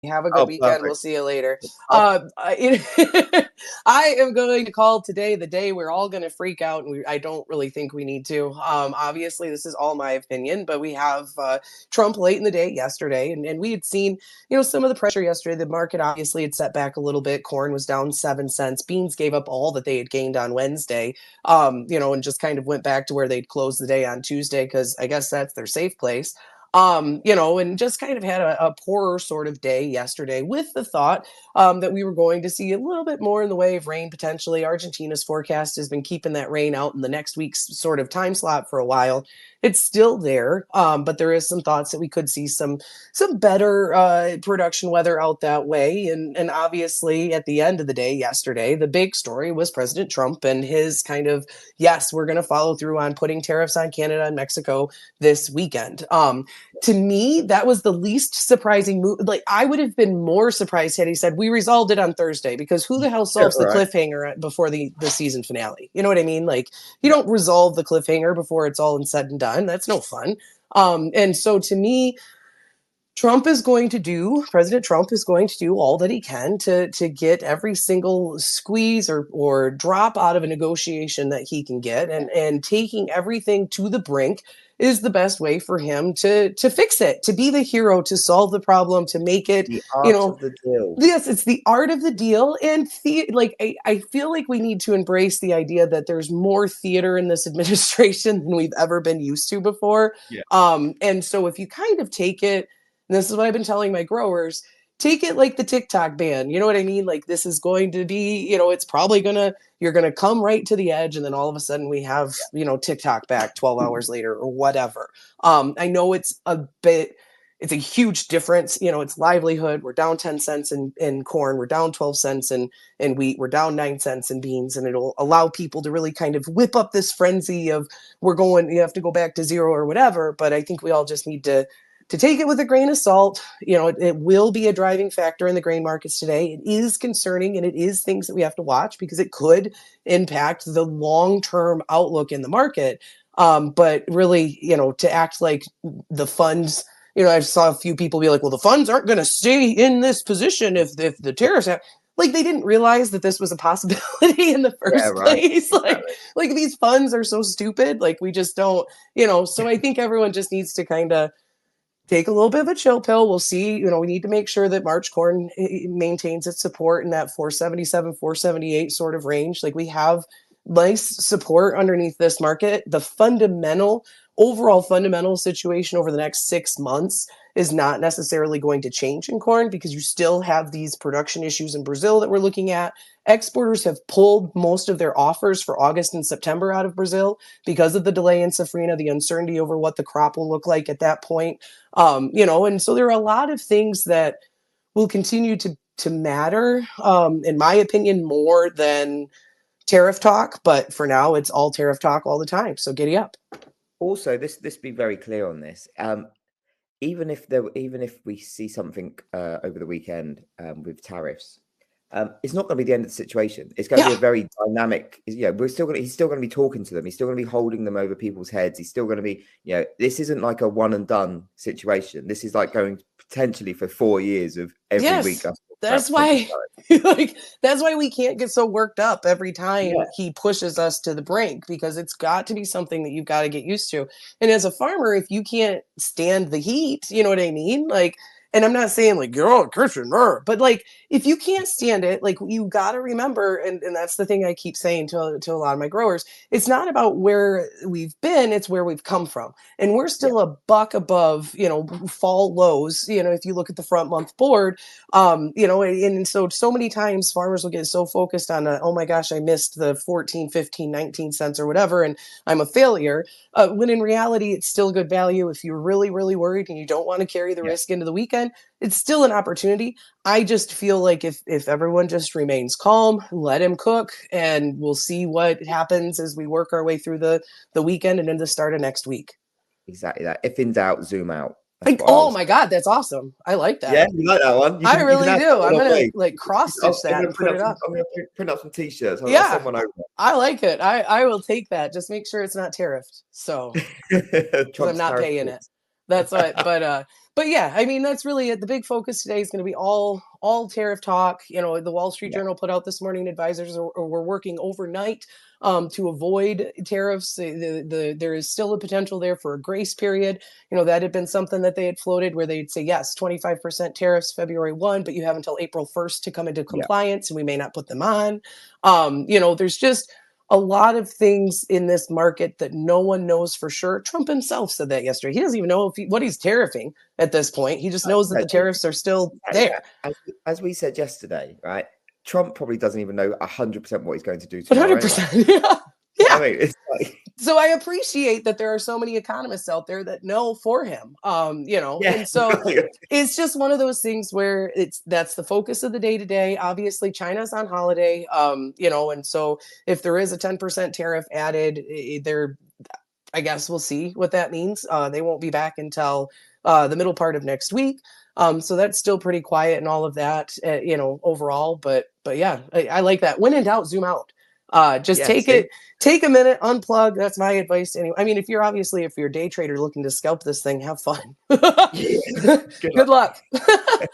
Have a good Oh, weekend. We'll perfect. see you later. Uh, I am going to call today the day we're all going to freak out, and I don't really think we need to. Obviously, this is all my opinion, but we have Trump late in the day yesterday, and we had seen, some of the pressure yesterday. The market obviously had set back a little bit. Corn was down 7 cents. Beans gave up all that they had gained on Wednesday, and just kind of went back to where they'd closed the day on Tuesday because I guess that's their safe place. And just kind of had a poorer sort of day yesterday with the thought that we were going to see a little bit more in the way of rain potentially. Argentina's forecast has been keeping that rain out in the next week's sort of time slot for a while. It's still there, but there is some thoughts that we could see some better production weather out that way. And obviously, at the end of the day yesterday, the big story was President Trump and his kind of, yes, we're going to follow through on putting tariffs on Canada and Mexico this weekend. To me, that was the least surprising move. Like, I would have been more surprised had he said, we resolved it on Thursday, because who the hell solves the right. cliffhanger before the season finale? You know what I mean? Like, you don't resolve the cliffhanger before it's all said and done. That's no fun. And so to me, President Trump is going to do all that he can to get every single squeeze or drop out of a negotiation that he can get, and taking everything to the brink is the best way for him to fix it, to be the hero, to solve the problem, to make it, The you art know, of the deal. yes, it's the art of the deal. And I feel like we need to embrace the idea that there's more theater in this administration than we've ever been used to before. Yeah. And so if you kind of take it, and this is what I've been telling my growers, take it like the TikTok ban. You know what I mean? Like, this is going to be, it's probably you're gonna come right to the edge, and then all of a sudden we have, TikTok back 12 hours later or whatever. I know it's a huge difference. It's livelihood. We're down 10 cents in corn. We're down 12 cents in wheat. We're down 9 cents in beans. And it'll allow people to really kind of whip up this frenzy of you have to go back to zero or whatever. But I think we all just need to take it with a grain of salt. It will be a driving factor in the grain markets today. It is concerning, and it is things that we have to watch because it could impact the long-term outlook in the market. But really, to act like the funds, I saw a few people be like, well, the funds aren't going to stay in this position if the tariffs have, like, they didn't realize that this was a possibility in the Yeah, first right. place. Exactly. Like these funds are so stupid. Like, we just don't, so I think everyone just needs to kind of take a little bit of a chill pill. We'll see. We need to make sure that March corn maintains its support in that 477, 478 sort of range. Like, we have nice support underneath this market. The overall fundamental situation over the next 6 months is not necessarily going to change in corn, because you still have these production issues in Brazil that we're looking at. Exporters have pulled most of their offers for August and September out of Brazil because of the delay in safrinha, the uncertainty over what the crop will look like at that point. And so there are a lot of things that will continue to matter, in my opinion, more than tariff talk. But for now, it's all tariff talk all the time. So giddy up. Also, this be very clear on this. Even if we see something over the weekend with tariffs, it's not going to be the end of the situation. It's going to be Yeah. a very dynamic. He's still going to be talking to them. He's still going to be holding them over people's heads. He's still going to be. This isn't like a one and done situation. This is like going potentially for 4 years of every week. Yes. Us talking about That's potential why tariffs. that's why we can't get so worked up every time Yeah, he pushes us to the brink, because it's got to be something that you've got to get used to. And as a farmer, if you can't stand the heat, you know what I mean? Like, and I'm not saying like, you're all Christian, but like, if you can't stand it, like, you got to remember, and that's the thing I keep saying to a lot of my growers, it's not about where we've been, it's where we've come from. And we're yeah, still a buck above, fall lows, if you look at the front month board. And so many times farmers will get so focused on oh my gosh, I missed the 14, 15, 19 cents or whatever, and I'm a failure, when in reality it's still good value. If you're really, really worried and you don't want to carry the yeah. risk into the weekend, it's still an opportunity. I just feel like if everyone just remains calm, let him cook, and we'll see what happens as we work our way through the weekend and into the start of next week. Exactly that. If in doubt, zoom out. That's what Oh I'll. my God, that's awesome. I like that. Yeah, you like that one? I You can really have do. that I'm one gonna away. like cross stitch I'm that gonna and put it up. print up some t-shirts. I'll Yeah, send one over. I like it. I will take that. Just make sure it's not tariffed. So, because I'm Trump's not tariff paying it. goods. That's what. But But yeah, I mean, that's really it. The big focus today is going to be all tariff talk. You know, the Wall Street Yeah, Journal put out this morning, advisors were working overnight to avoid tariffs. There is still a potential there for a grace period. You know, that had been something that they had floated where they'd say, yes, 25% tariffs February 1, but you have until April 1st to come into yeah, compliance and we may not put them on. You know, there's just a lot of things in this market that no one knows for sure. Trump himself said that yesterday. He doesn't even know what he's tariffing at this point. He just knows that no, the tariffs are still exactly there. that. As we said yesterday, right? Trump probably doesn't even know 100% what he's going to do tomorrow anyway. 100%. Yeah. I Yeah. mean, it's like, So I appreciate that there are so many economists out there that know for him. You know, yeah, and so it's just one of those things where that's the focus of the day to day. Obviously, China's on holiday. You know, and so if there is a 10% tariff added, there I guess we'll see what that means. They won't be back until the middle part of next week. So that's still pretty quiet and all of that, you know, overall. But yeah, I like that. When in doubt, zoom out. Just yeah, see? take a minute, unplug. That's my advice. Anyway, I mean, if you're a day trader looking to scalp this thing, have fun. Yeah, good Good luck. luck.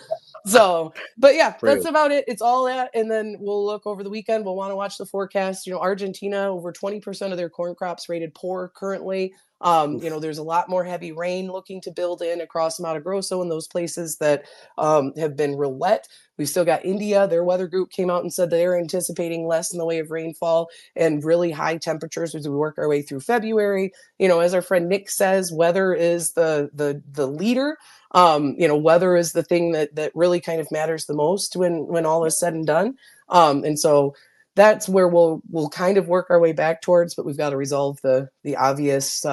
So, but yeah, that's Brilliant. about it. It's all that. And then we'll look over the weekend. We'll want to watch the forecast. You know, Argentina, over 20% of their corn crops rated poor currently. You know, Oof. there's a lot more heavy rain looking to build in across Mato Grosso and those places that have been real wet. We've still got India. Their weather group came out and said they're anticipating less in the way of rainfall and really high temperatures as we work our way through February. You know, as our friend Nick says, weather is the leader. You know, weather is the thing that really kind of matters the most when all is said and done. And so that's where we'll kind of work our way back towards, but we've got to resolve the obvious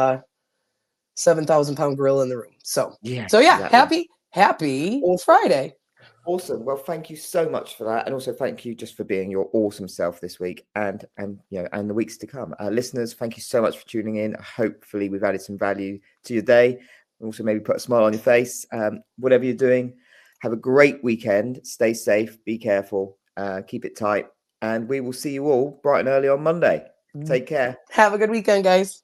7,000 pound gorilla in the room. So Yes, yeah, exactly. happy Awesome. Friday. Awesome. Well, thank you so much for that, and also thank you just for being your awesome self this week, and you know, and the weeks to come. Listeners, thank you so much for tuning in. Hopefully, we've added some value to your day, and also maybe put a smile on your face. Whatever you're doing, have a great weekend. Stay safe. Be careful. Keep it tight, and we will see you all bright and early on Monday. Take care. Have a good weekend, guys.